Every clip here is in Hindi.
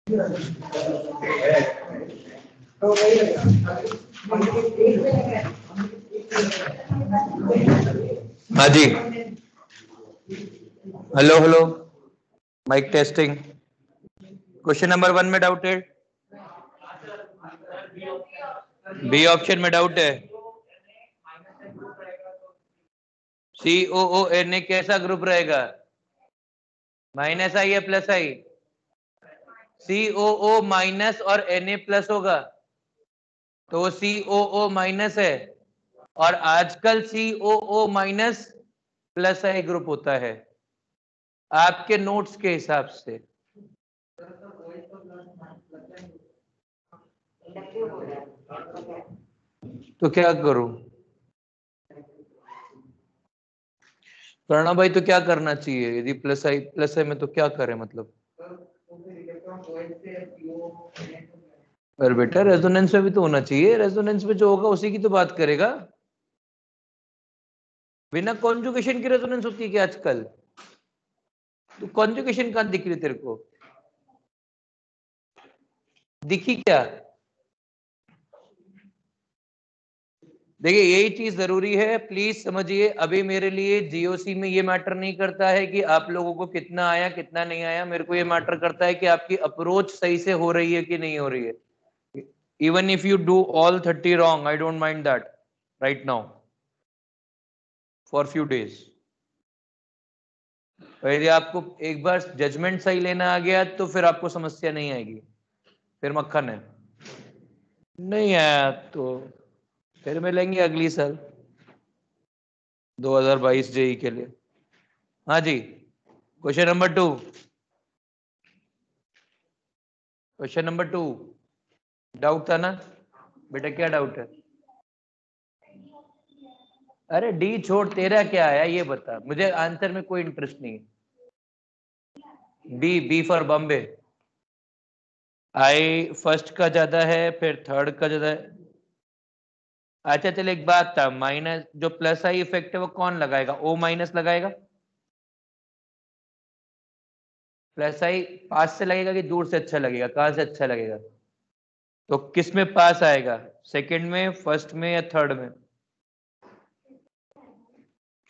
हाँ जी, hello hello, mic testing. Question number 1 में डाउटेड, बी ऑप्शन में डाउट है। COONA कैसा ग्रुप रहेगा? माइनस आई या प्लस आई? COO माइनस और Na प्लस होगा तो COO माइनस है, और आजकल COO minus plus I group होता है आपके नोट्स के हिसाब से। तो क्या करूं प्रणव भाई, तो क्या करना चाहिए यदि प्लस आई में, तो क्या करें मतलब? पर बेटा रेजोनेंस में भी तो होना चाहिए, रेजोनेंस में जो होगा उसी की तो बात करेगा। बिना कॉन्जुगेशन की रेजोनेंस होती है क्या आजकल? तो कॉन्जुगेशन कहां दिख रही तेरे को? दिखी क्या? देखिए यही चीज जरूरी है, प्लीज समझिए। अभी मेरे लिए जीओसी में ये मैटर नहीं करता है कि आप लोगों को कितना आया कितना नहीं आया, मेरे को ये मैटर करता है कि आपकी अप्रोच सही से हो रही है कि नहीं हो रही है। Even if you do all 30 wrong, I don't mind that right now for few days. और यदि आपको एक बार जजमेंट सही लेना आ गया तो फिर आपको समस्या नहीं आएगी, फिर मक्खन है। नहीं आया तो फिर मिलेंगे अगली साल 2022 जेई के लिए। हाँ जी, question number 2। Question number 2 doubt था ना बेटा? क्या डाउट है? अरे डी छोड़, तेरा क्या आया ये बता मुझे, आंसर में कोई इंटरेस्ट नहीं है। B for Bombay. I first का ज्यादा है, फिर थर्ड का ज्यादा है। अच्छा चल एक बात था, माइनस जो प्लस आई इफेक्ट है वो कौन लगाएगा? ओ माइनस लगाएगा। प्लस आई पास से लगेगा कि दूर से अच्छा लगेगा? कहां से अच्छा लगेगा? तो किस में पास आएगा, सेकंड में, फर्स्ट में या थर्ड में?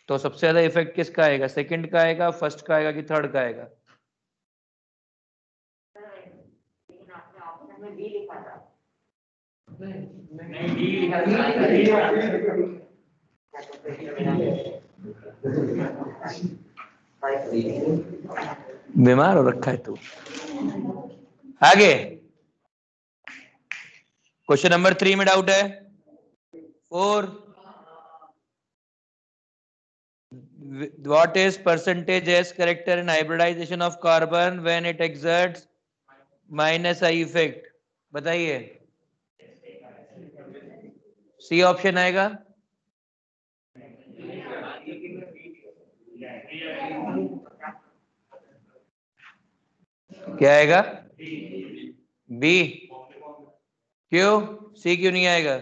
तो सबसे ज्यादा इफेक्ट किसका आएगा, सेकंड का आएगा, फर्स्ट का आएगा कि थर्ड का आएगा? बीमार हो रखा है तू। आगे क्वेश्चन नंबर 3 में डाउट है। 4, what is percentage S character in hybridization of carbon when it exerts minus I effect? बताइए। सी ऑप्शन आएगा। क्या आएगा? बी। क्यों? सी क्यों नहीं आएगा?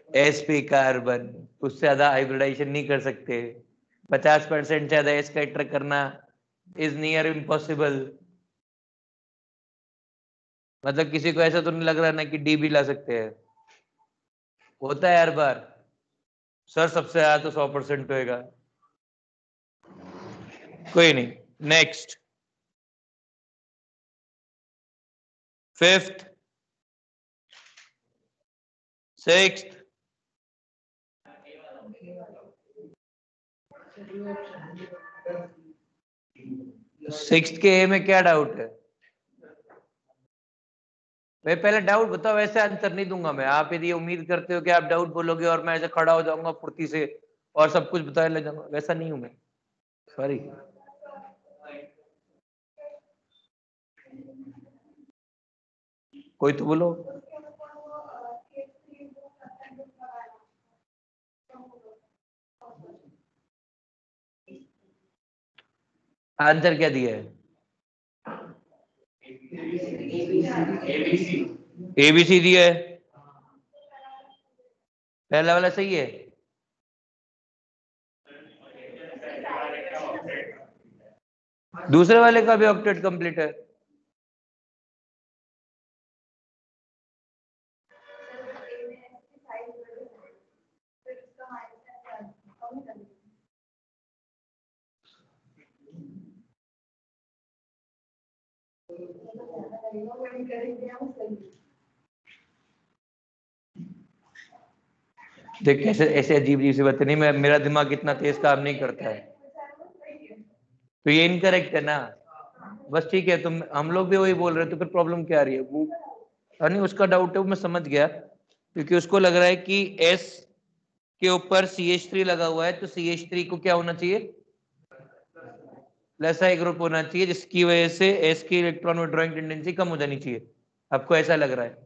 एसपी कार्बन उससे ज्यादा हाइब्रिडाइजेशन नहीं कर सकते। 50% ज्यादा एस कैरेक्टर करना इज नियर इम्पॉसिबल। मतलब किसी को ऐसा तो नहीं लग रहा ना कि डी भी ला सकते हैं? होता है हर बार। सर सबसे आया तो 100% होएगा। कोई नहीं, नेक्स्ट। 5th, 6th, 6th के ए में क्या डाउट है भाई? पहले डाउट बताओ, वैसे आंसर नहीं दूंगा मैं। आप यदि उम्मीद करते हो कि आप डाउट बोलोगे और मैं ऐसे खड़ा हो जाऊंगा फुर्ती से और सब कुछ बताने लग जाऊंगा, वैसा नहीं हूं मैं, सॉरी। कोई तो बोलो। आंसर क्या दिया है? एबीसी दिया है। पहला वाला सही है। दूसरे वाले का भी ऑक्टेट कंप्लीट है। देख कैसे ऐसे अजीब अजीब सी बातें नहीं, मेरा दिमाग इतना तेज काम नहीं करता है, तो ये इनकरेक्ट है ना। बस ठीक है, तुम हम लोग भी वही बोल रहे, तो फिर प्रॉब्लम क्या आ रही है? वो नहीं, उसका डाउट है, वो मैं समझ गया, क्योंकि उसको लग रहा है कि S के ऊपर CH3 लगा हुआ है, तो CH3 को क्या होना चाहिए? प्लस आई ग्रुप होना चाहिए, जिसकी वजह से S की इलेक्ट्रॉन विड्रॉइंग टेंडेंसी कम हो जानी चाहिए। आपको ऐसा लग रहा है,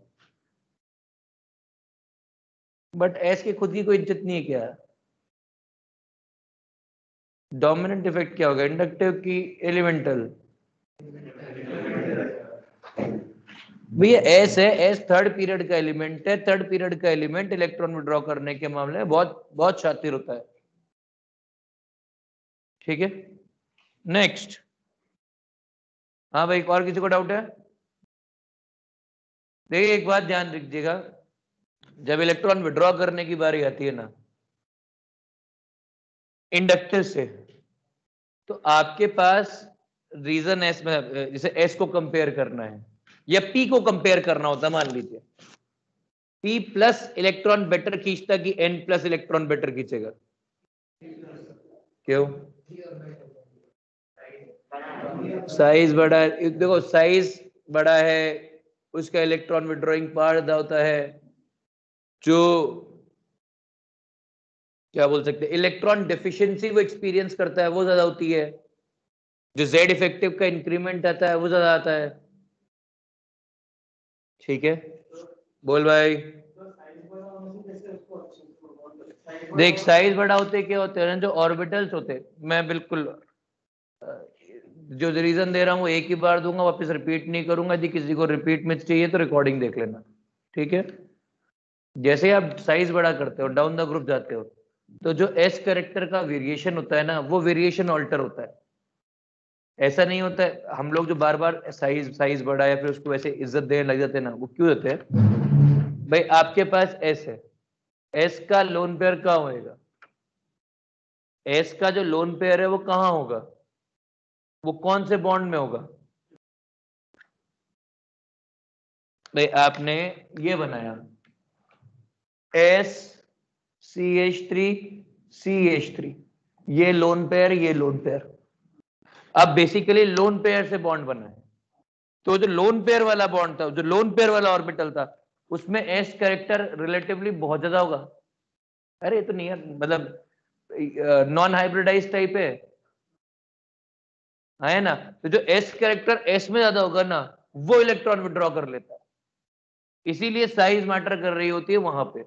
बट S की खुद की कोई इज्जत नहीं है क्या? डोमिनेंट इफेक्ट क्या होगा, इंडक्टिव की एलिमेंटल? भैया S है, S थर्ड पीरियड का एलिमेंट है, थर्ड पीरियड का एलिमेंट इलेक्ट्रॉन विड्रॉ करने के मामले में बहुत बहुत शातिर होता है। ठीक है, नेक्स्ट। हाँ भाई, और किसी को डाउट है? देखिए एक बात ध्यान रखिएगा, जब इलेक्ट्रॉन विड्रॉ करने की बारी आती है ना इंडक्टर से, तो आपके पास रीजन एस में, जैसे एस को कंपेयर करना है या पी को कंपेयर करना होता है, मान लीजिए पी प्लस इलेक्ट्रॉन बेटर खींचता कि एन प्लस इलेक्ट्रॉन बेटर खींचेगा? क्यों? साइज बड़ा है, देखो साइज बड़ा है, उसका इलेक्ट्रॉन विड्रॉइंग पावर ज्यादा होता है, जो क्या बोल सकते हैं इलेक्ट्रॉन डेफिशिएंसी वो एक्सपीरियंस करता है वो ज्यादा होती है, जो जेड इफेक्टिव का इंक्रीमेंट आता है वो ज्यादा आता है। ठीक है, बोल भाई। देख साइज बड़ा होते क्या होते हैं, जो ऑर्बिटल्स होते हैं, मैं बिल्कुल जो रीजन दे रहा हूँ वो एक ही बार दूंगा, वापस रिपीट नहीं करूंगा। यदि किसी को रिपीट में चाहिए तो रिकॉर्डिंग देख लेना, ठीक है? जैसे आप साइज बड़ा करते हो, डाउन द ग्रुप जाते हो, तो जो एस कैरेक्टर का वेरिएशन होता है ना, वो वेरिएशन ऑल्टर होता है। ऐसा नहीं होता है, हम लोग जो बार बार साइज साइज बड़ा या फिर उसको वैसे इज्जत देने लग जाते हैं ना, वो क्यों देते हैं? भाई आपके पास एस है, एस का लोन पेयर कहाँ होएगा? एस का जो लोन पेयर है वो कहाँ होगा? वो कौन से बॉन्ड में होगा? भाई आपने ये बनाया एस CH3 ये लोन पेयर, ये लोन पेयर। अब बेसिकली लोन पेयर से बॉन्ड बना है, तो जो लोन पेयर वाला बॉन्ड था, जो लोन पेयर वाला ऑर्बिटल था, उसमें एस कैरेक्टर रिलेटिवली बहुत ज्यादा होगा। अरे ये तो नहीं है, मतलब नॉन हाइब्रिडाइज टाइप है ना? तो जो एस कैरेक्टर एस में ज्यादा होगा ना, वो इलेक्ट्रॉन विड्रॉ कर लेता है, इसीलिए साइज मैटर कर रही होती है वहां पे।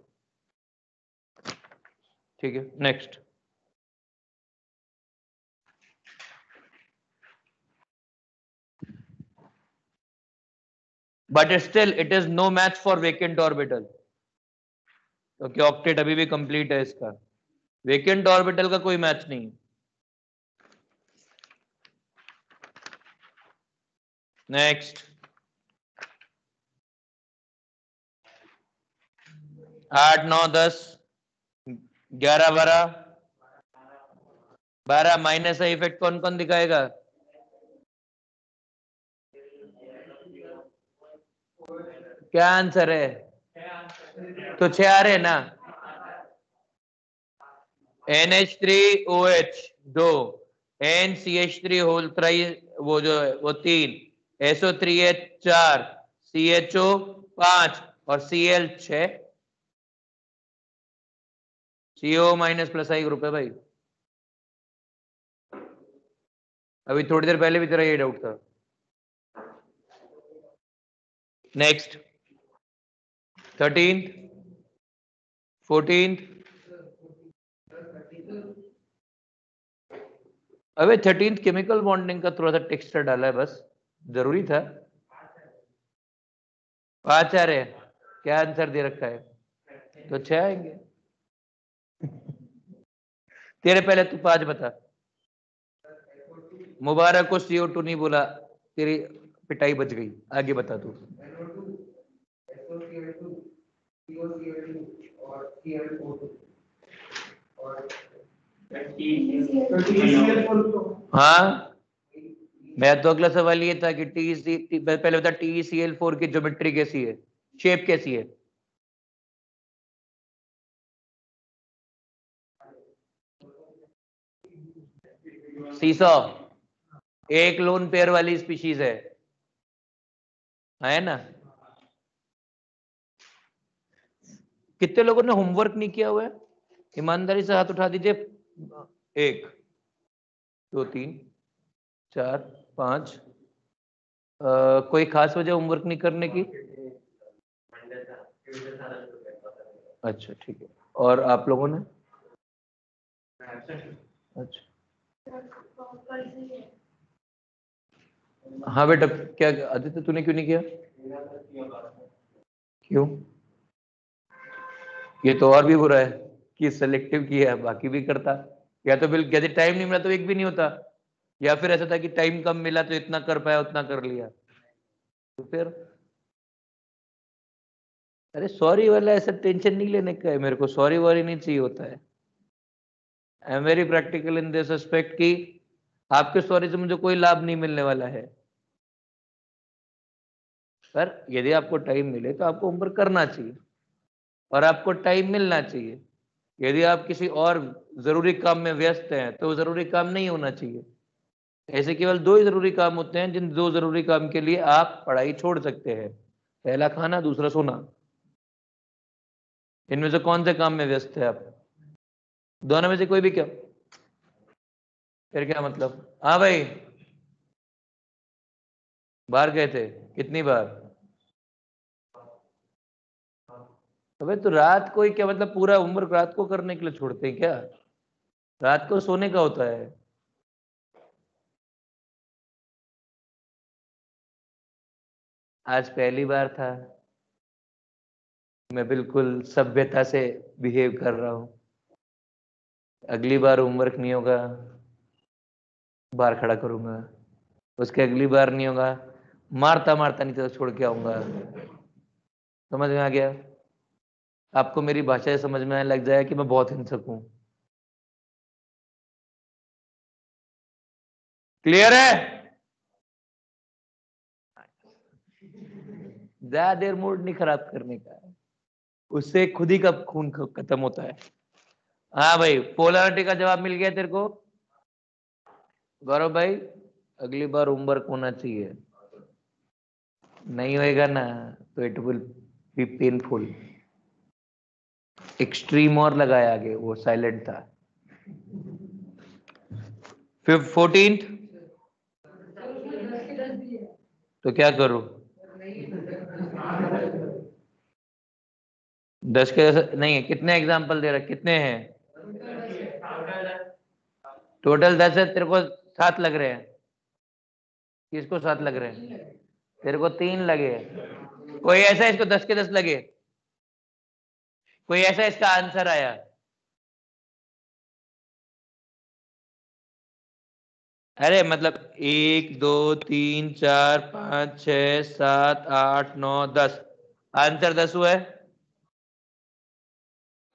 ठीक है, next. But still it is no match for vacant orbital, क्योंकि ऑक्टेट अभी भी कंप्लीट है इसका, वेकेंट ऑर्बिटल का कोई मैच नहीं। नेक्स्ट, 8 9 10 11 12 माइनस का इफेक्ट कौन कौन दिखाएगा? क्या आंसर है? तो 6 आ रहे ना, NH3OH 2, NCH3 होल 3, वो जो है वो 3, SO3H 4, CHO 5 और Cl 6, CO minus plus I group है भाई। अभी थोड़ी देर पहले भी तेरा ये डाउट था। Next, 13th 14th। अबे 13th केमिकल बॉन्डिंग का थोड़ा सा टेक्सचर डाला है बस, जरूरी था। 5 आ रहे हैं, क्या आंसर दे रखा है? तो 6 आएंगे। तेरे पहले तू 5 बता। मुबारक को CO2 नहीं बोला, तेरी पिटाई बच गई। आगे बता तू। हाँ, मैं तो अगला सवाल ये था कि पहले बता TeCl4 की ज्योमेट्री कैसी है, शेप कैसी है? सीसॉ एक लोन पेयर वाली स्पीशीज है ना? कितने लोगों ने होमवर्क नहीं किया हुआ है? ईमानदारी से हाथ उठा दीजिए। 1 2 3 4 5। कोई खास वजह होमवर्क नहीं करने की? अच्छा ठीक है। और आप लोगों ने? अच्छा हाँ बेटा, क्या आदित्य तूने क्यों नहीं किया? क्यों? ये तो और भी बुरा है कि सेलेक्टिव किया, बाकी भी करता। या तो बिल्कुल यदि टाइम नहीं मिला तो एक भी नहीं होता, या फिर ऐसा था कि टाइम कम मिला तो इतना कर पाया उतना कर लिया। तो फिर अरे सॉरी वाला ऐसा टेंशन नहीं लेने का है, मेरे को सॉरी वॉरी नहीं चाहिए होता है। I am very practical in this aspect कि आपके सॉरी से मुझे कोई लाभ नहीं मिलने वाला है। पर यदि आपको टाइम मिले तो आपको होमवर्क करना चाहिए और आपको टाइम मिलना चाहिए। यदि आप किसी और जरूरी काम में व्यस्त हैं तो वो जरूरी काम नहीं होना चाहिए। ऐसे केवल 2 ही जरूरी काम होते हैं जिन 2 जरूरी काम के लिए आप पढ़ाई छोड़ सकते हैं। पहला खाना, दूसरा सोना। इनमें से कौन से काम में व्यस्त है आप? दोनों में से कोई भी? क्या फिर क्या मतलब? हाँ भाई, बाहर गए थे? कितनी बार? अबे तो रात को ही क्या मतलब, पूरा होमवर्क रात को करने के लिए छोड़ते हैं क्या? रात को सोने का होता है। आज पहली बार था, मैं बिल्कुल सभ्यता से बिहेव कर रहा हूँ। अगली बार होमवर्क नहीं होगा, बाहर खड़ा करूंगा। उसके अगली बार नहीं होगा, मारता मारता नहीं तो छोड़ के आऊंगा। समझ में आ गया? आपको मेरी भाषा से समझ में आने लग जाए कि मैं बहुत हिंसक हूं। क्लियर है? ज्यादा देर मूड नहीं खराब करने का, उससे खुद ही का खून खत्म होता है। हाँ भाई, पोलैरिटी का जवाब मिल गया तेरे को? गौरव भाई, अगली बार होमवर्क होना चाहिए। नहीं होएगा ना तो it will be painful. Extreme और लगाया आगे, वो साइलेंट था। 14th तो क्या करूं? 10 के नहीं है? कितने एग्जाम्पल दे रहे, कितने हैं? टोटल 10 है, तेरे को 7 लग रहे हैं। किसको 7 लग रहे हैं? तेरे को 3 लगे। कोई ऐसा इसको 10 के 10 लगे? कोई ऐसा इसका आंसर आया? अरे मतलब 1 2 3 4 5 6 7 8 9 10, आंसर 10 हुआ है।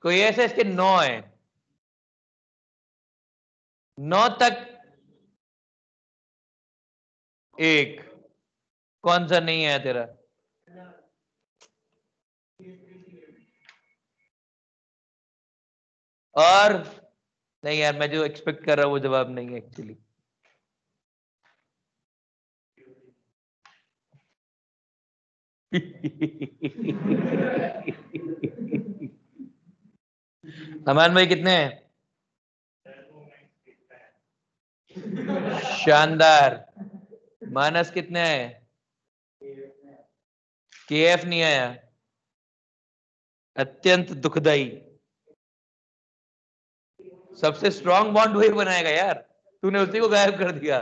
कोई ऐसा इसके 9 है? 9 तक 1, कौन सा नहीं है तेरा? और नहीं यार, मैं जो एक्सपेक्ट कर रहा हूँ वो जवाब नहीं है एक्चुअली। अमान भाई कितने हैं? शानदार। मानस कितने हैं? KF नहीं आया, अत्यंत दुखदाई। सबसे स्ट्रांग बॉन्ड वही बनाएगा यार, तूने उसी को गायब कर दिया।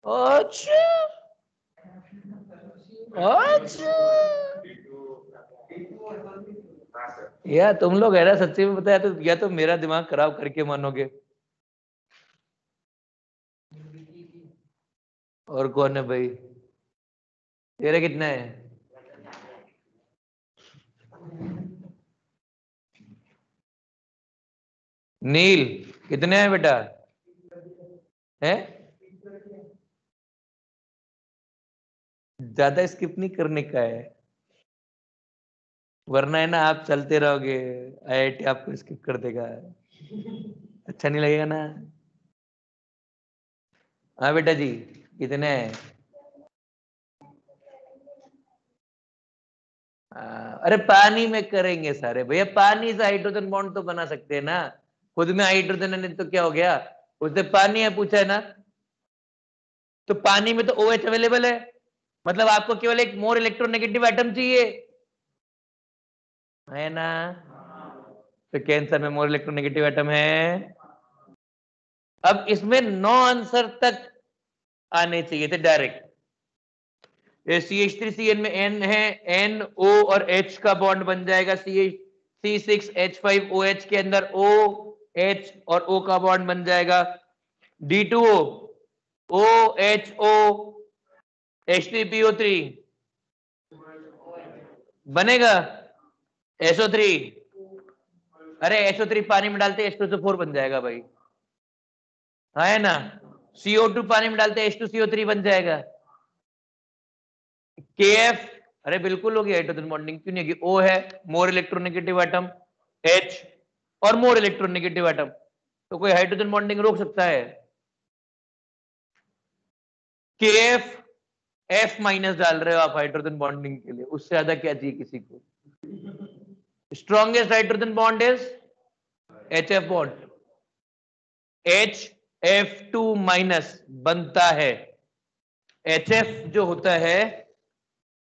अच्छा अच्छा, यार तुम लोग है ना, सच्ची में बताया तो या तो मेरा दिमाग खराब करके मानोगे। और कौन है भाई? तेरा कितना है? नील कितने हैं बेटा? है ज्यादा स्किप नहीं करने का है, वरना है ना आप चलते रहोगे, आईआईटी आपको स्किप कर देगा, अच्छा नहीं लगेगा ना। हाँ बेटा जी, कितने हैं? अरे पानी में करेंगे सारे भैया, पानी से हाइड्रोजन बॉन्ड तो बना सकते हैं ना, खुद में हाइड्रोजन है तो क्या हो गया, उससे पानी है पूछा है ना, तो पानी में तो OH अवेलेबल है, मतलब आपको केवल एक मोर इलेक्ट्रोनेगेटिव एटम चाहिए, है ना? तो कैंसर में मोर इलेक्ट्रोनेगेटिव एटम है। अब इसमें 9 आंसर तक आने चाहिए थे डायरेक्ट। CH3CN में N है, N O और H का बॉन्ड बन जाएगा, C6H5OH के अंदर O H और O का बॉन्ड बन जाएगा, D2O OHO H3PO3 बनेगा, SO3, अरे SO3 पानी में डालते H2SO4 बन जाएगा भाई, हाँ है ना? CO2 पानी में डालते H2CO3 बन जाएगा, KF, अरे बिल्कुल होगी हाइड्रोजन बॉन्डिंग, क्यों नहीं होगी? O है मोर इलेक्ट्रोनेगेटिव एटम, H और मोर इलेक्ट्रोनेगेटिव एटम, तो कोई हाइड्रोजन बॉन्डिंग रोक सकता है? KF F माइनस डाल रहे हो आप हाइड्रोजन बॉन्डिंग के लिए, उससे ज्यादा क्या चाहिए किसी को? Strongest hydrogen bond is HF bond, HF2 minus बनता है, HF जो होता है,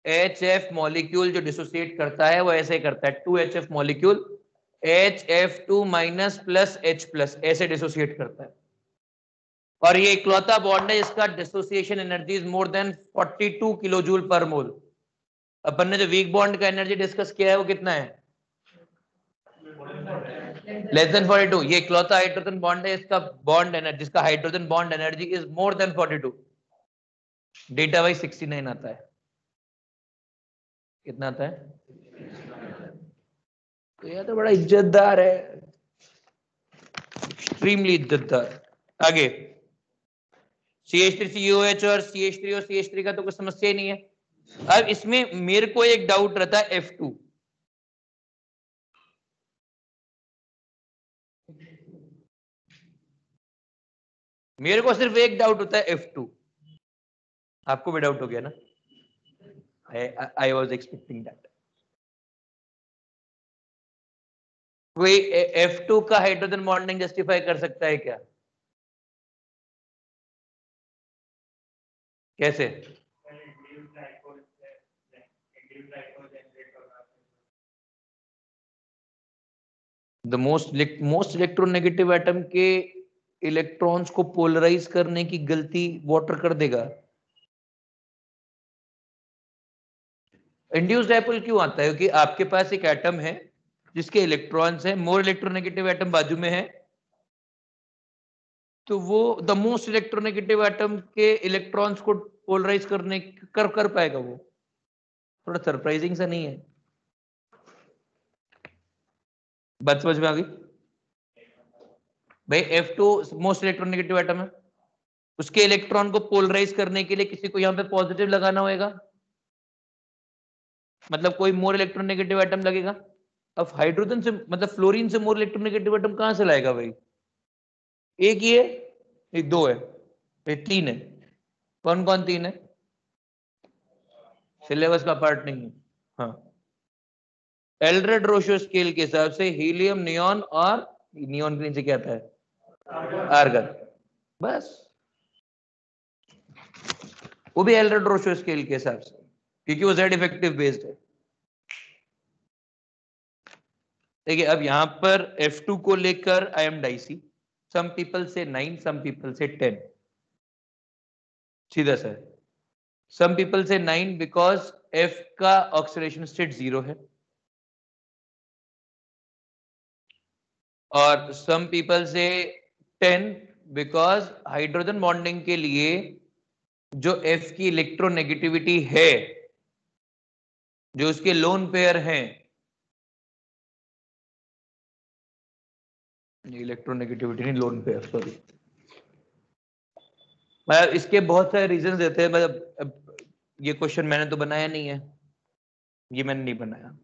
HF मॉलिक्यूल जो डिसोसिएट करता है वो ऐसे करता है, 2HF molecule HF2 minus plus H plus ऐसे डिसोसिएट करता है, और ये इकलौता बॉन्ड है जिसका dissociation energy is more than 42 kilojoule per mole. अपन ने जो वीक बॉन्ड का एनर्जी डिस्कस किया है वो कितना है? Less than 42। ये इकलौता हाइड्रोजन बॉन्ड है इसका बॉन्ड एनर्जी, जिसका hydrogen bond energy is more than 42, data wise 69 आता है। कितना आता है? तो यह तो बड़ा इज्जतदार है, एक्सट्रीमली इज्जतदार। आगे CH3COH और CH3 और CH3 का तो कोई समस्या ही नहीं है। अब इसमें मेरे को एक डाउट रहता है F2, मेरे को सिर्फ एक डाउट होता है F2, आपको भी डाउट हो गया ना? I was expecting that. कोई F2 का हाइड्रोजन बॉन्डिंग जस्टिफाई कर सकता है क्या? कैसे? द मोस्ट इलेक्ट्रोनेगेटिव एटम के इलेक्ट्रॉन्स को पोलराइज करने की गलती वाटर कर देगा। इंड्यूस्ड डायपोल क्यों आता है? क्योंकि आपके पास एक एटम है जिसके इलेक्ट्रॉन्स हैं, मोर इलेक्ट्रोनेगेटिव एटम बाजू में है, तो वो द मोस्ट इलेक्ट्रोनेगेटिव एटम के इलेक्ट्रॉन्स को पोलराइज कर पाएगा वो? थोड़ा सरप्राइजिंग सा नहीं है? बात समझ में आ गई भाई? F2 मोस्ट इलेक्ट्रोनेगेटिव एटम है, उसके इलेक्ट्रॉन को पोलराइज करने के लिए किसी को यहाँ पे पॉजिटिव लगाना होगा, मतलब कोई मोर इलेक्ट्रोनेगेटिव एटम लगेगा। अब हाइड्रोजन से मतलब फ्लोरीन से मोर इलेक्ट्रोनेगेटिव एटम कहां से लाएगा भाई? एक ही है, एक दो है, एक तीन है, कौन कौन तीन है? सिलेबस का पार्ट नहीं है। हाँ, एल्ड्रेड रोशो स्केल के हिसाब से हीलियम, नियॉन और नियॉन के नीचे क्या आता है? आर्गन, बस। वो भी एल्ड्रेड रोशो स्केल के हिसाब से, क्योंकि वो जेड इफेक्टिव बेस्ड है। देखिए अब यहां पर F2 को लेकर I am dicey, some people से 9, सम पीपल से 10, सीधा सर। सम पीपल से 9 बिकॉज F का ऑक्सीडेशन स्टेट 0 है, और सम पीपल से 10 बिकॉज हाइड्रोजन बॉन्डिंग के लिए जो F की इलेक्ट्रोनेगेटिविटी है, जो उसके लोन पेयर हैं, इलेक्ट्रोनेगेटिविटी नहीं, लोन पेयर, सॉरी, मतलब इसके बहुत सारे रीजन देते हैं। मतलब ये क्वेश्चन मैंने तो बनाया नहीं है, ये मैंने नहीं बनाया।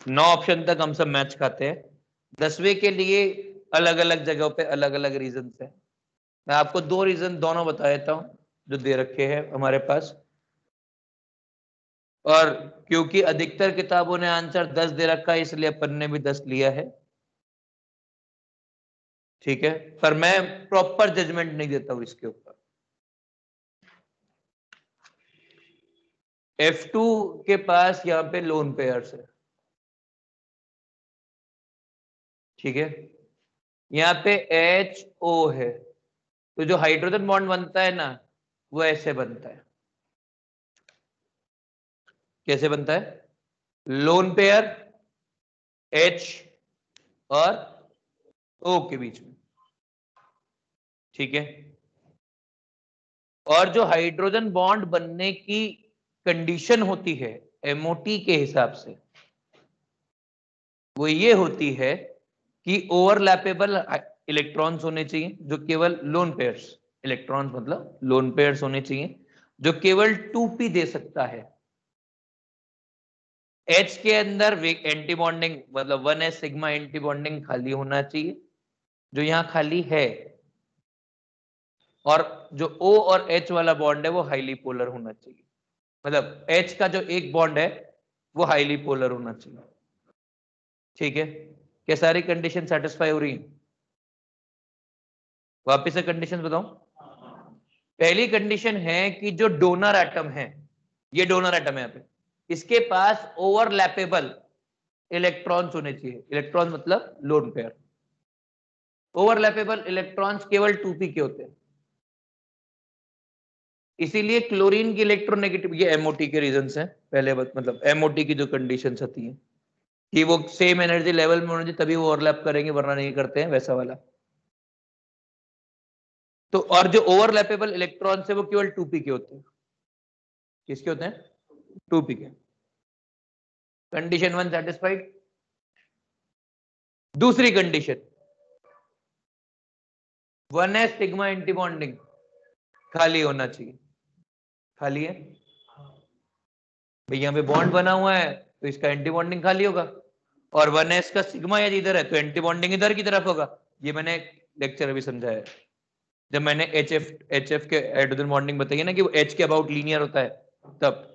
9 ऑप्शन तक हम सब मैच खाते हैं, 10वें के लिए अलग अलग जगहों पे अलग अलग रीजन है। मैं आपको 2 रीजन दोनों बता देता हूं जो दे रखे हैं हमारे पास, और क्योंकि अधिकतर किताबों ने आंसर 10 दे रखा है इसलिए अपन ने भी 10 लिया है, ठीक है, पर मैं प्रॉपर जजमेंट नहीं देता हूं इसके ऊपर। F2 के पास यहाँ पे लोन पेयर्स है, ठीक है, यहाँ पे HO है, तो जो हाइड्रोजन बॉन्ड बनता है ना, वो ऐसे बनता है। कैसे बनता है? लोन पेयर H और O के बीच में, ठीक है। और जो हाइड्रोजन बॉन्ड बनने की कंडीशन होती है MOT के हिसाब से, वो ये होती है कि ओवरलैपेबल इलेक्ट्रॉन्स होने चाहिए, जो केवल लोन पेयर्स, इलेक्ट्रॉन्स मतलब लोन पेयर्स होने चाहिए, जो केवल 2p दे सकता है। H के अंदर एंटी बॉन्डिंग मतलब 1s सिग्मा एंटी बॉन्डिंग खाली होना चाहिए, जो यहां खाली है, और जो O और H वाला बॉन्ड है वो हाईली पोलर होना चाहिए, मतलब H का जो एक बॉन्ड है वो हाईली पोलर होना चाहिए, ठीक है। क्या सारी कंडीशन सेटिस्फाई हो रही है? वापिस से कंडीशन बताऊं। पहली कंडीशन है कि जो डोनर एटम है, ये डोनर एटम है यहाँ पे, इसके पास ओवरलैपेबल इलेक्ट्रॉन्स होने चाहिए। इलेक्ट्रॉन मतलब लोन पेयर। ओवरलैपेबल इलेक्ट्रॉन्स केवल 2p के होते हैं, इसीलिए क्लोरीन की इलेक्ट्रोनेगेटिव, ये MOT के रीजंस हैं पहले, मतलब MOT की जो कंडीशंस होती हैं कि वो सेम एनर्जी लेवल में होने चाहिए तभी वो ओवरलैप करेंगे, वरना नहीं करते हैं, वैसा वाला। तो और जो ओवरलैपेबल इलेक्ट्रॉन्स है वो केवल 2p के होते हैं। किसके होते हैं? 2p के। Condition 1 satisfied. दूसरी condition, 1s sigma antibonding खाली होना चाहिए। खाली है भाई, यहाँ पे बॉन्ड बना हुआ है तो इसका एंटी बॉन्डिंग खाली होगा, और 1s का सिग्मा यदि इधर है तो एंटी बॉन्डिंग इधर की तरफ होगा। ये मैंने लेक्चर अभी समझाया जब मैंने HF के हाइड्रोजन बॉन्डिंग बताई ना कि वो H के अबाउट लीनियर होता है तब।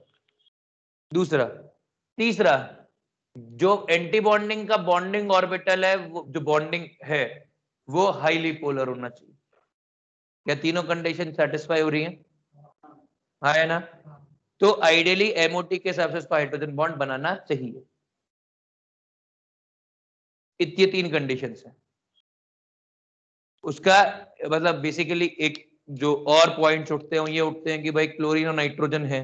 दूसरा, तीसरा, जो एंटी बॉन्डिंग का बॉन्डिंग ऑर्बिटल है, वो जो बॉन्डिंग है वो हाईली पोलर होना चाहिए। क्या तीनों कंडीशन सेटिस्फाई हो रही है? हाँ है ना? तो आइडियली MOT के हिसाब से उसको हाइड्रोजन बॉन्ड बनाना चाहिए। इतनी 3 कंडीशंस हैं। उसका मतलब बेसिकली एक जो और पॉइंट्स उठते हैं ये उठते हैं कि भाई क्लोरीन और नाइट्रोजन है,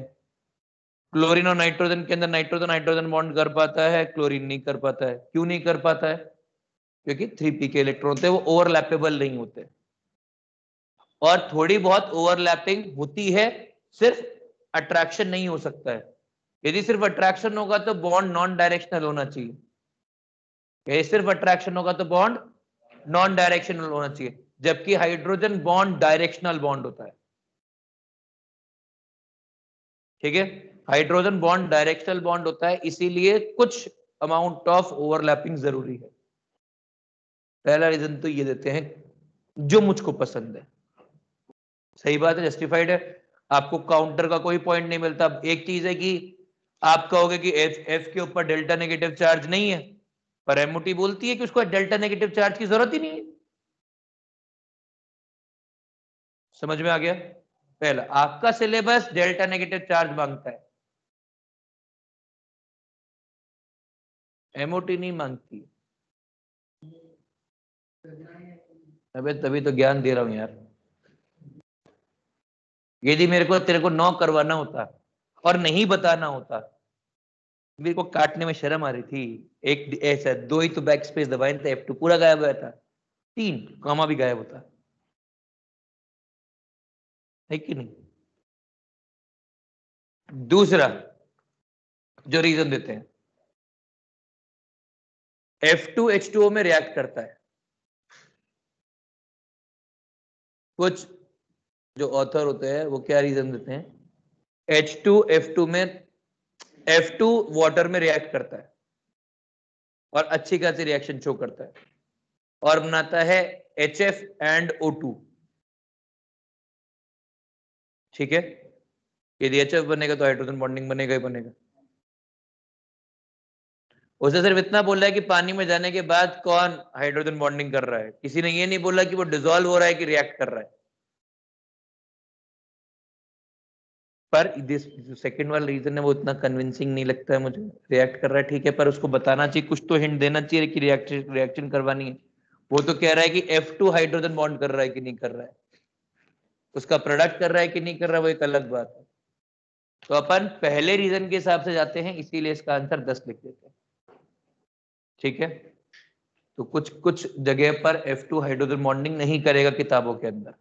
क्लोरीन और नाइट्रोजन के अंदर नाइट्रोजन हाइड्रोजन बॉन्ड कर पाता है, क्लोरीन नहीं कर पाता है। क्यों नहीं कर पाता है? क्योंकि 3p के इलेक्ट्रॉन होते हैं, वो ओवरलैपेबल नहीं होते, और थोड़ी बहुत ओवरलैपिंग होती है, सिर्फ अट्रैक्शन नहीं हो सकता है। यदि सिर्फ अट्रैक्शन होगा तो बॉन्ड नॉन डायरेक्शनल होना चाहिए, यदि सिर्फ अट्रैक्शन होगा तो बॉन्ड नॉन डायरेक्शनल होना चाहिए, जबकि हाइड्रोजन बॉन्ड डायरेक्शनल बॉन्ड होता है, ठीक है। हाइड्रोजन बॉन्ड डायरेक्शनल बॉन्ड होता है, इसीलिए कुछ अमाउंट ऑफ ओवरलैपिंग जरूरी है। पहला रीजन तो ये देते हैं जो मुझको पसंद है, सही बात है, जस्टिफाइड है, आपको काउंटर का कोई पॉइंट नहीं मिलता। एक चीज है कि आप कहोगे कि एफ के ऊपर डेल्टा नेगेटिव चार्ज नहीं है, पर MOT बोलती है कि उसको डेल्टा नेगेटिव चार्ज की जरूरत ही नहीं है। समझ में आ गया? पहला, आपका सिलेबस डेल्टा नेगेटिव चार्ज मांगता है, MOT नहीं मांगती। अबे तभी तो ज्ञान दे रहा हूं यार। यदि मेरे को तेरे को 9 करवाना होता और नहीं बताना होता, मेरे को काटने में शर्म आ रही थी। एक ऐसा 2 ही तो बैक स्पेस दबाए थे, F2 पूरा गायब हुआ था, 3 कॉमा भी गायब होता है कि नहीं? दूसरा जो रीजन देते हैं, F2H2O में रिएक्ट करता है। कुछ जो ऑथर होते हैं वो क्या रीजन देते हैं, H2F2 में, F2 वाटर में रिएक्ट करता है और अच्छी खासी रिएक्शन शो करता है और बनाता है HF एंड O2। ठीक है, यदि HF बनेगा तो हाइड्रोजन बॉन्डिंग बनेगा ही बनेगा। उसने सिर्फ इतना बोला है कि पानी में जाने के बाद कौन हाइड्रोजन बॉन्डिंग कर रहा है, किसी ने ये नहीं बोला कि वो डिसॉल्व हो रहा है कि रिएक्ट कर रहा है। पर दिस सेकंड वाला रीजन है वो इतना कन्विंसिंग नहीं लगता है मुझे। रिएक्ट कर रहा है ठीक है, पर उसको बताना चाहिए, कुछ तो हिंट देना चाहिए कि रिएक्शन करवानी है। वो तो कह रहा है कि F2 हाइड्रोजन बॉन्ड कर रहा है कि नहीं कर रहा है, उसका प्रोडक्ट कर रहा है कि नहीं कर रहा है वो एक अलग बात है। तो अपन पहले रीजन के हिसाब से जाते हैं, इसीलिए इसका आंसर 10 लिख देते हैं। ठीक है, तो कुछ कुछ जगह पर F2 हाइड्रोजन बॉन्डिंग नहीं करेगा किताबों के अंदर।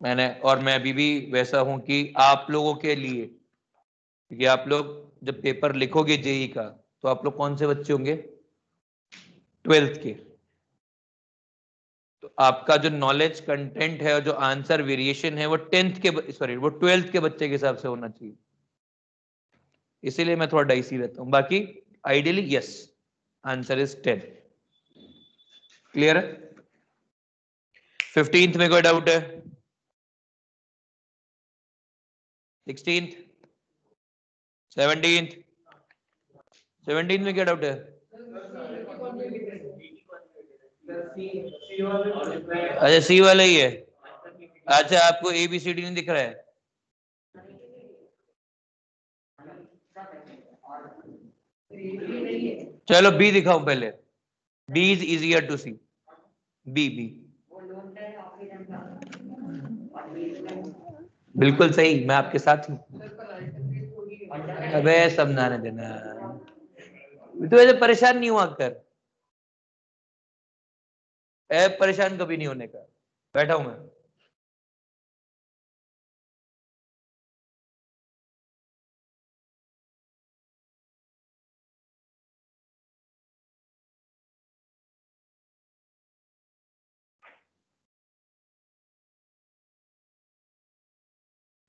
मैं अभी भी वैसा हूं कि आप लोगों के लिए, क्योंकि आप लोग जब पेपर लिखोगे जेई का, तो आप लोग कौन से बच्चे होंगे, 12th के। तो आपका जो नॉलेज कंटेंट है और जो आंसर वेरिएशन है वो 12th के बच्चे के हिसाब से होना चाहिए। इसीलिए मैं थोड़ा डाइसी रहता हूं, बाकी ideally yes, answer is 10। Clear है? 15th में कोई डाउट है? 16th, 17th, 17th में क्या डाउट है? अच्छा सी वाला ही है। अच्छा आपको ABCD नहीं दिख रहा है? चलो बी दिखाऊं पहले। B is easier to see. B B बिल्कुल सही, मैं आपके साथ हूँ। अबे समझाने देना, तो ऐसे परेशान नहीं हुआ कर, परेशान कभी नहीं होने का, बैठा हूं मैं।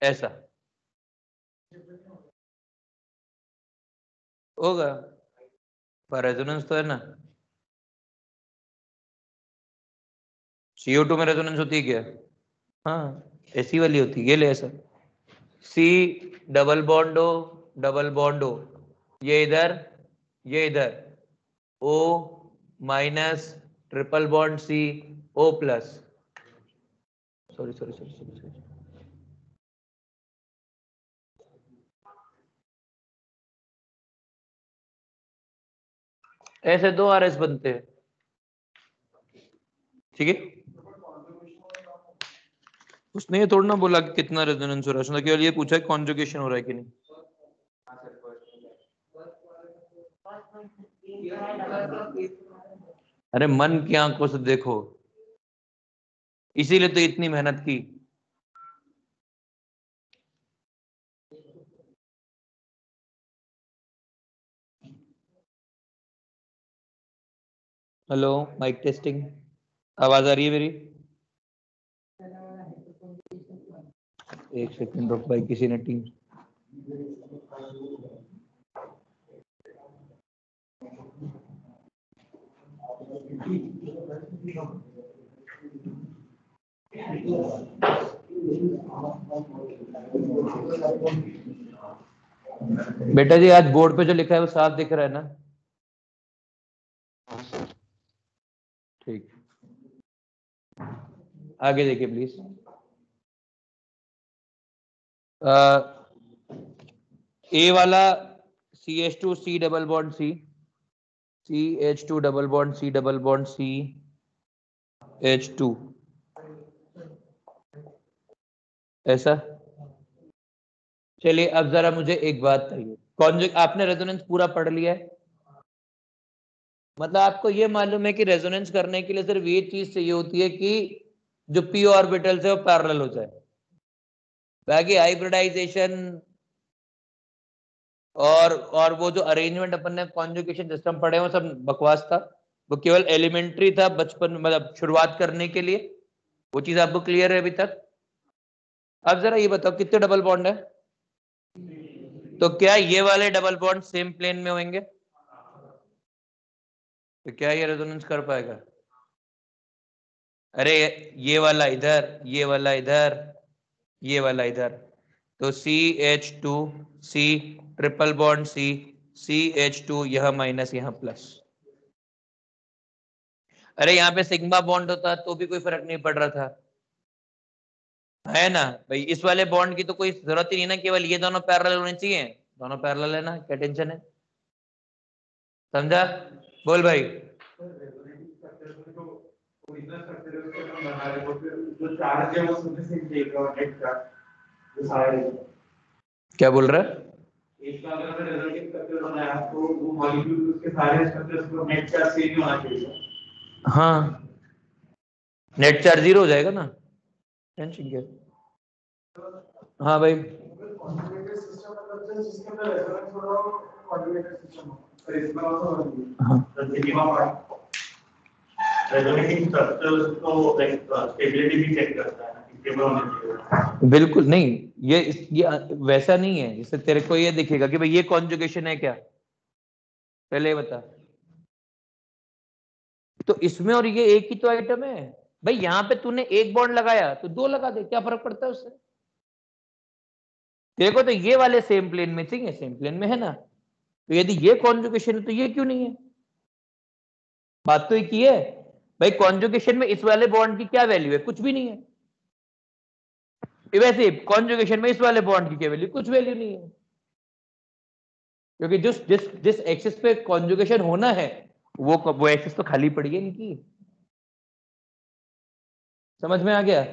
ऐसा होगा, पर रेजोनेंस तो है ना। CO2 में रेजोनेंस होती है क्या? हाँ ऐसी वाली होती है, ये ले ऐसा, C double bond O, double bond O, ये इधर, ये इधर, O minus, triple bond C, O plus, sorry sorry sorry sorry, ऐसे 2 RS बनते हैं। ठीक है, उसने ये थोड़ा ना बोला कि कितना रेजोनेंस हो रहा है, उसने केवल ये पूछा कॉन्जुगेशन हो रहा है कि नहीं। अरे मन की आंखों से देखो, इसीलिए तो इतनी मेहनत की। हेलो, माइक टेस्टिंग, आवाज आ रही है मेरी? एक सेकंड रुक भाई, किसी ने टीम, बेटा जी आज बोर्ड पे जो लिखा है वो साफ दिख रहा है ना? ठीक, आगे देखिए प्लीज। ए वाला CH2C double bond C, CH2 double bond C double bond CH2, ऐसा। चलिए अब जरा मुझे एक बात बताइए, कॉन्जुग आपने रेजोनेंस पूरा पढ़ लिया है? मतलब आपको ये मालूम है कि रेजोनेंस करने के लिए सिर्फ ये चीज चाहिए होती है कि जो p ऑर्बिटल्स है वो पैरेलल हो जाए। बाकी हाइब्रिडाइजेशन और वो जो अरेंजमेंट अपन ने कॉन्जुगेशन सिस्टम पढ़े वो सब बकवास था, वो केवल एलिमेंट्री था बचपन, मतलब शुरुआत करने के लिए। वो चीज आपको क्लियर है अभी तक? अब जरा ये बताओ कितने डबल बॉन्ड है? तो क्या ये वाले डबल बॉन्ड सेम प्लेन में होंगे? तो क्या ये रेजोनेंस कर पाएगा? अरे ये वाला इधर, ये वाला इधर, ये वाला इधर, तो CH2C triple bond C, CH2 यह माइनस यहां प्लस। अरे यहाँ पे सिग्मा बॉन्ड होता तो भी कोई फर्क नहीं पड़ रहा था, है ना भाई? इस वाले बॉन्ड की तो कोई जरूरत ही नहीं ना, केवल ये दोनों पैरेलल होने चाहिए। दोनों पैरेलल है ना, क्या टेंशन है? समझा? बोल भाई। क्या बोल रहा है? हाँ, नेट चार्ज 0 हो जाएगा ना, टेंशन क्या? हाँ भाई, बिल्कुल नहीं, ये वैसा नहीं है। जैसे तेरे को ये दिखेगा कि भाई ये कॉन्जुगेशन है क्या, पहले ये बता। तो इसमें और ये एक ही तो आइटम है भाई। यहाँ पे तूने एक बॉन्ड लगाया तो दो लगा दे, क्या फर्क पड़ता है उससे? देखो तो ये वाले सेम प्लेन में चाहिए, सेम प्लेन में है ना, तो यदि ये कॉन्जुगेशन है तो ये क्यों नहीं है? बात तो एक ही है भाई, कॉन्जुगेशन में इस वाले बॉन्ड की क्या वैल्यू है? कुछ भी नहीं है। वैसे कॉन्जुगेशन में इस वाले बॉन्ड की क्या वैल्यू? कुछ वैल्यू नहीं है, क्योंकि जिस जिस जिस एक्सिस पे कॉन्जुगेशन होना है वो एक्सिस तो खाली पड़ी है इनकी। समझ में आ गया?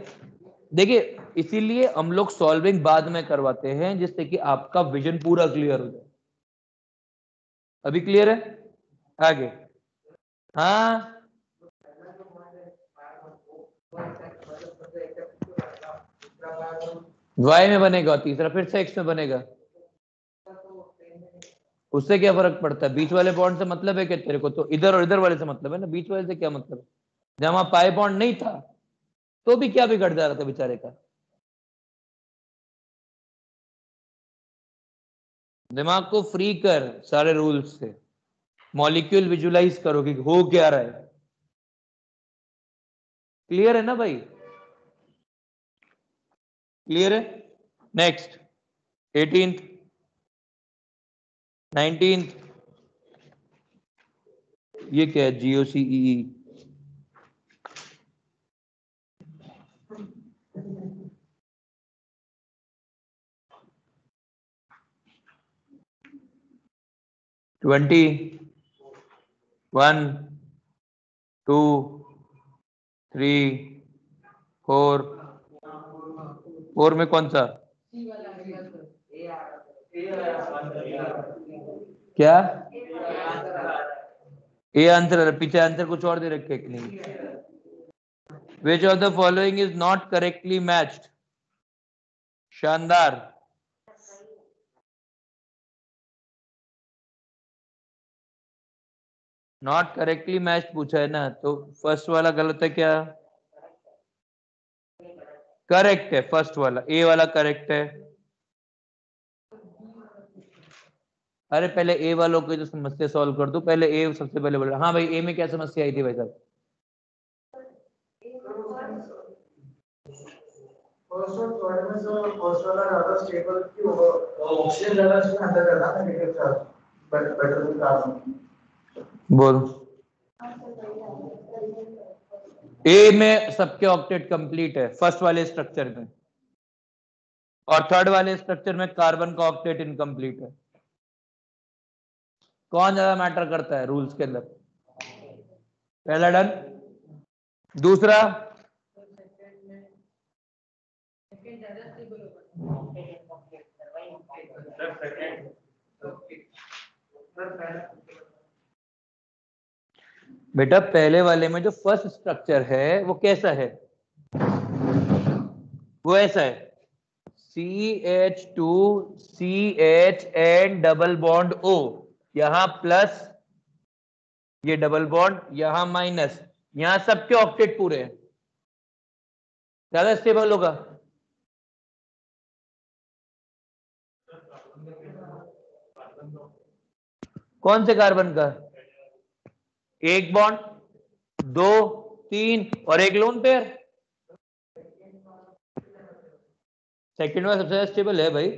देखिए, इसीलिए हम लोग सॉल्विंग बाद में करवाते हैं, जिससे कि आपका विजन पूरा क्लियर हो जाए। अभी क्लियर है? आगे। हाँ, y में बनेगा, तीसरा फिर से x में बनेगा। उससे क्या फर्क पड़ता है? बीच वाले बॉन्ड से मतलब है क्या तेरे को? तो इधर और इधर वाले से मतलब है ना, बीच वाले से क्या मतलब है? जहां पाई बॉन्ड नहीं था तो भी क्या बिगड़ जा रहा था बेचारे का? दिमाग को फ्री कर सारे रूल्स से, मॉलिक्यूल विजुलाइज करो कि हो क्या रहा है। क्लियर है ना भाई? क्लियर है? नेक्स्ट, 18th 19th, ये क्या है? GOCEE। ट्वेंटी 1 2 3 4, 4 में कौन सा? क्या ए आंसर? पीछे आंसर कुछ और दे रखे कि नहीं? Which of the following is not correctly matched? शानदार। नॉट करेक्टली मैच्ड पूछा है ना, तो फर्स्ट वाला गलत है क्या? करेक्ट है फर्स्ट वाला, ए वाला करेक्ट है। अरे पहले ए वालों की तो समस्या सॉल्व कर दो, पहले ए सबसे पहले बोल। हाँ भाई, ए में क्या समस्या आई थी भाई साहब? फर्स्ट वाला ज्यादा स्टेबल क्यों होगा? ऑक्सीजन ज्यादा इसमें अंदर करना negative charge better than carbon. बोल। ए में सबके ऑक्टेट कंप्लीट है फर्स्ट वाले स्ट्रक्चर में, और थर्ड वाले स्ट्रक्चर में कार्बन का ऑक्टेट इनकम्प्लीट है। कौन ज्यादा मैटर करता है रूल्स के अंदर? पहला डन। दूसरा, बेटा पहले वाले में जो फर्स्ट स्ट्रक्चर है वो कैसा है? वो ऐसा है। CH2CH and double bond O, यहां प्लस, ये डबल बॉन्ड, यहां माइनस, यहां सबके ऑक्टेट पूरे हैं, ज्यादा स्टेबल होगा। कौन से कार्बन का? एक बॉन्ड, 2, 3 और एक लोन पेयर। सेकंड वाला सबसे ज्यादा स्टेबल है भाई।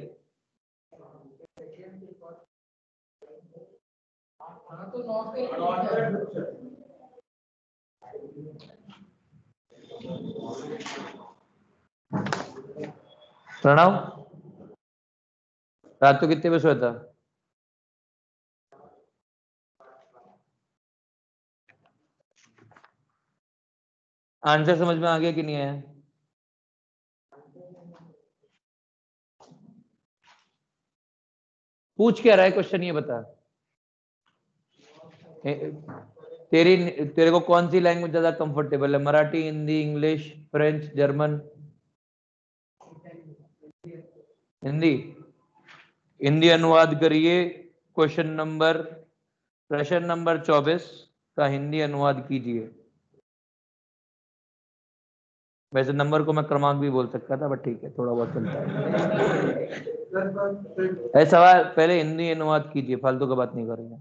प्रणव, रात को कितने बजे सोया था? आंसर समझ में आ गया कि नहीं आया? पूछ क्या रहा है क्वेश्चन, ये बता। तेरे को कौन सी लैंग्वेज ज्यादा कंफर्टेबल है? Marathi, Hindi, English, French, German? Hindi. Hindi अनुवाद करिए। प्रश्न नंबर 24 का हिंदी अनुवाद कीजिए। वैसे नंबर को मैं क्रमांक भी बोल सकता था, बट ठीक है, थोड़ा बहुत चलता है। ऐसा सवाल पहले हिंदी अनुवाद कीजिए, फालतू का बात नहीं करेंगे।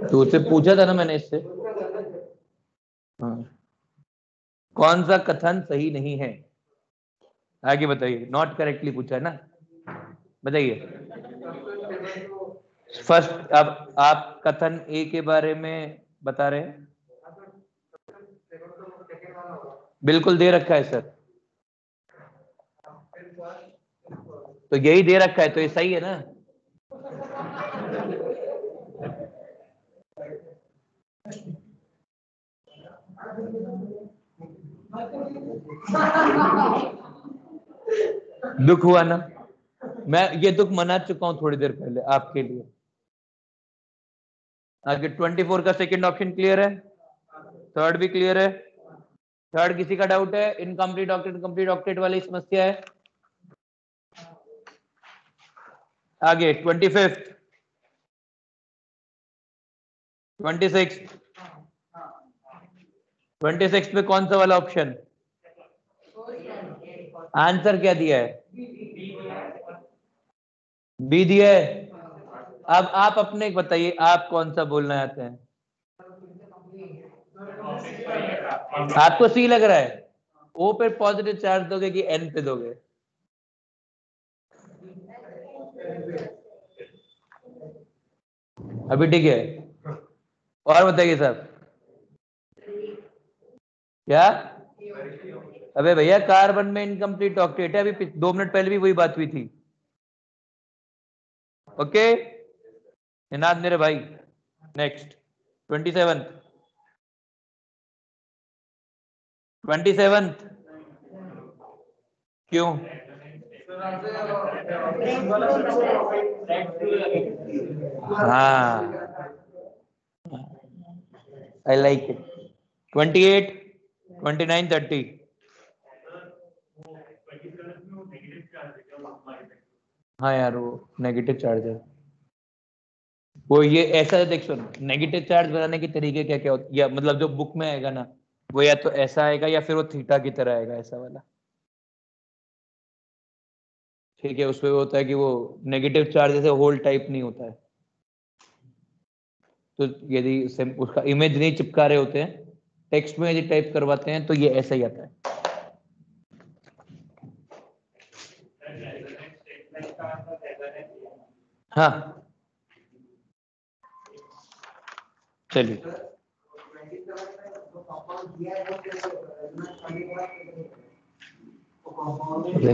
तो उससे पूछा था ना मैंने इससे। हाँ। कौन सा कथन सही नहीं है? आगे बताइए। नॉट करेक्टली पूछा है ना, बताइए। फर्स्ट, अब आप कथन ए के बारे में बता रहे हैं। बिल्कुल दे रखा है सर, तो यही दे रखा है तो ये सही है ना। दुख हुआ ना, मैं ये दुख मना चुका हूं थोड़ी देर पहले आपके लिए। आगे 24 का सेकंड ऑप्शन क्लियर है, थर्ड भी क्लियर है। थर्ड किसी का डाउट है? इनकम्प्लीट ऑक्टेट, कंप्लीट ऑक्टेट वाली समस्या है। आगे 25, 26, 26 में कौन सा वाला ऑप्शन? आंसर क्या दिया है? बी दिया है। अब आप अपने बताइए, आप कौन सा बोलना चाहते हैं? आपको सी लग रहा है? ओ पे पॉजिटिव चार्ज दोगे कि एन पे दोगे? अभी ठीक है। और बताइए साहब। क्या? अबे भैया, कार्बन में इनकम्प्लीट ऑक्टेट है, अभी 2 मिनट पहले भी वही बात हुई थी। ओके निनाद मेरे भाई। नेक्स्ट 27, 27 क्यों? हाँ, आई लाइक इट। 28, 29, 30। हाँ यार, वो नेगेटिव चार्ज है। वो ये ऐसा है, देख सुन, नेगेटिव चार्ज बनाने के तरीके क्या क्या होते, या मतलब जो बुक में आएगा ना, वो या तो ऐसा आएगा या फिर वो थीटा की तरह आएगा, ऐसा वाला। ठीक है, उसमें होता है कि वो नेगेटिव चार्ज जैसे होल टाइप नहीं होता है। तो यदि उसका इमेज नहीं चिपका रहे होते हैं, टेक्स्ट में यदि टाइप करवाते हैं, तो ये ऐसा ही आता है। हाँ चलिए,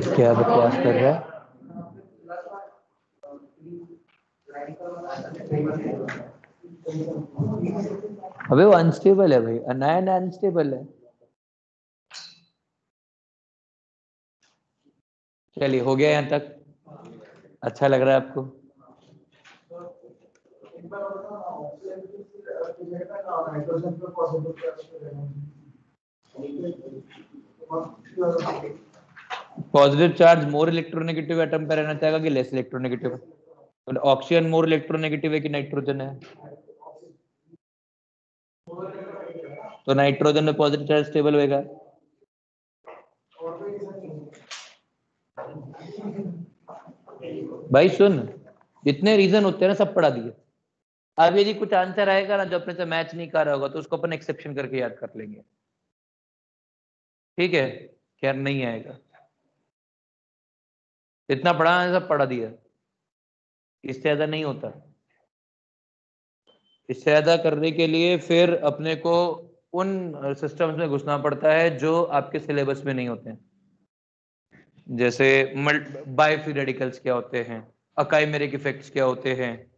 क्या बकवास कर रहा है? अबे वो अनस्टेबल है भाई, अनायन अनस्टेबल है। चलिए, हो गया यहाँ तक? अच्छा लग रहा है आपको? Positive charge more electronegative atom पे रहना चाहेगा कि less electronegative? Oxygen more electronegative है कि नाइट्रोजन है? तो नाइट्रोजन में पॉजिटिव चार्ज स्टेबल होएगा। भाई सुन, जितने रीजन होते हैं ना सब पढ़ा दिए। अब यदि कुछ आंसर आएगा ना जो अपने से मैच नहीं कर रहा होगा तो उसको अपन एक्सेप्शन करके याद कर लेंगे, ठीक है? खैर नहीं आएगा, इतना पढ़ा है, सब पढ़ा दिया, इससे ज्यादा नहीं होता। इससे ज्यादा करने के लिए फिर अपने को उन सिस्टम्स में घुसना पड़ता है जो आपके सिलेबस में नहीं होते हैं। जैसे बाय फ्री रेडिकल्स क्या होते हैं, अकाइमेरिक इफेक्ट्स क्या होते हैं,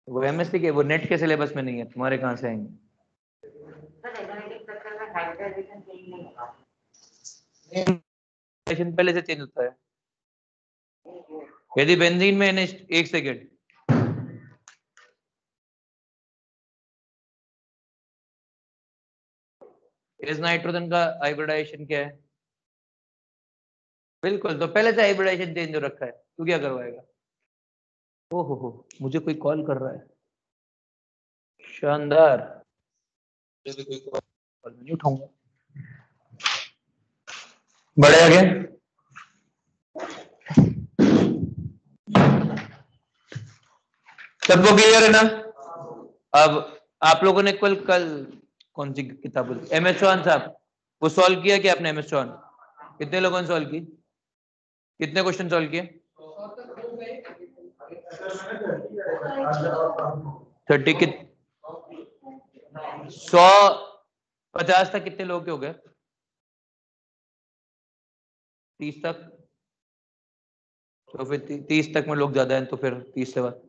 वो एमएससी के, वो नेट के सिलेबस में नहीं है, तुम्हारे कहाँ से आएंगे? पहले से चेंज होता है। यदि बेंजीन में एक सेकेंड, इस नाइट्रोजन का हाइब्रिडाइजेशन क्या है? बिल्कुल, तो पहले से हाइब्रिडाइजेशन चेंज हो रखा है, तू क्या करवाएगा? ओहो, मुझे कोई कॉल कर रहा है, शानदार, मुझे कोई कॉल नहीं उठाऊंगा, बड़े आगे। सबको क्लियर है ना? अब आप लोगों ने कल कौन सी किताब, एम एस चौहान साहब, वो सॉल्व किया क्या आपने? एम एस चौहान कितने लोगों ने सॉल्व की? कितने क्वेश्चन सॉल्व किए? 30 कि 150 तक कितने लोग के हो गए? 30 तक? तो फिर 30 तक में लोग ज्यादा हैं, तो फिर 30 से बाद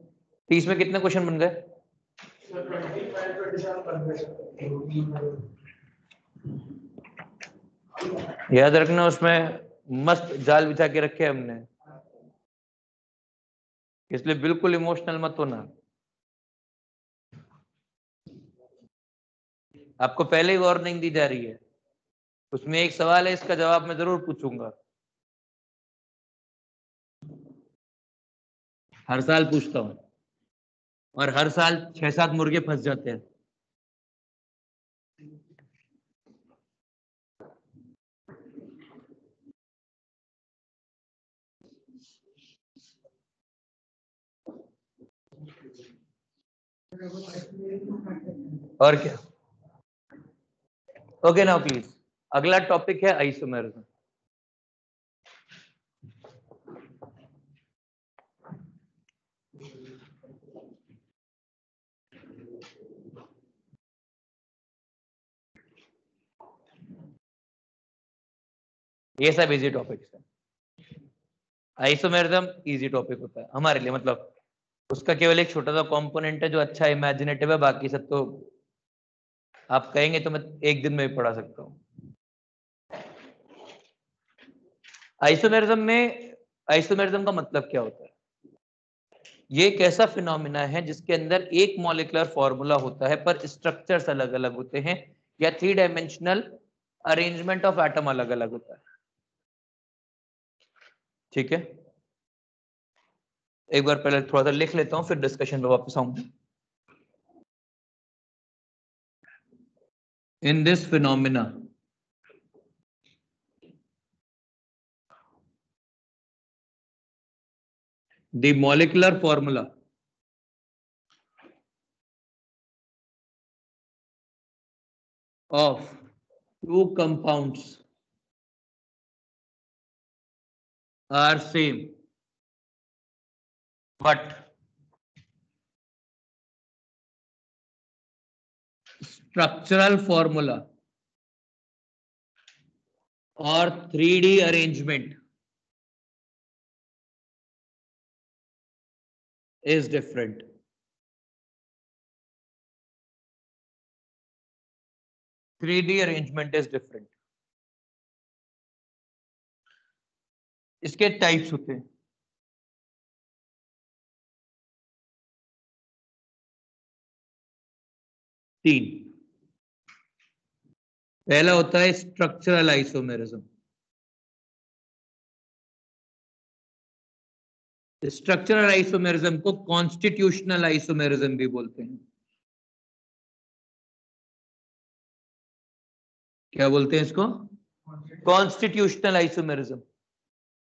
30 में कितने क्वेश्चन बन गए? याद रखना, उसमें मस्त जाल बिछा के रखे हमने, इसलिए बिल्कुल इमोशनल मत होना। आपको पहले ही वार्निंग दी जा रही है, उसमें एक सवाल है, इसका जवाब मैं जरूर पूछूंगा, हर साल पूछता हूं, और हर साल 6-7 मुर्गे फंस जाते हैं। और क्या? ओके नाउ प्लीज, अगला टॉपिक है आइसोमेरिज्म। ये सब इजी टॉपिक्स है, आइसोमेरिज्म इजी टॉपिक होता है हमारे लिए, मतलब उसका केवल एक छोटा सा कंपोनेंट है जो अच्छा इमेजिनेटिव है, बाकी सब तो आप कहेंगे तो मैं एक दिन में भी पढ़ा सकता हूँ। आइसोमेरिज्म का मतलब क्या होता है? ये एक ऐसा फिनोमिना है जिसके अंदर एक मॉलिक्यूलर फॉर्मूला होता है पर स्ट्रक्चर्स अलग अलग होते हैं, या 3 डायमेंशनल अरेंजमेंट ऑफ एटम अलग अलग होता है, ठीक है? एक बार पहले थोड़ा सा लिख लेता हूं, फिर डिस्कशन पे वापस आऊंगा। In this phenomena, the molecular formula of two compounds are same, but structural formula or 3D arrangement is different. Arrangement is different. इसके टाइप्स होते हैं, तीन। पहला होता है स्ट्रक्चरल आइसोमेरिज्म। स्ट्रक्चरल आइसोमेरिज्म को कॉन्स्टिट्यूशनल आइसोमेरिज्म भी बोलते हैं। क्या बोलते हैं इसको? Constitutional isomerism.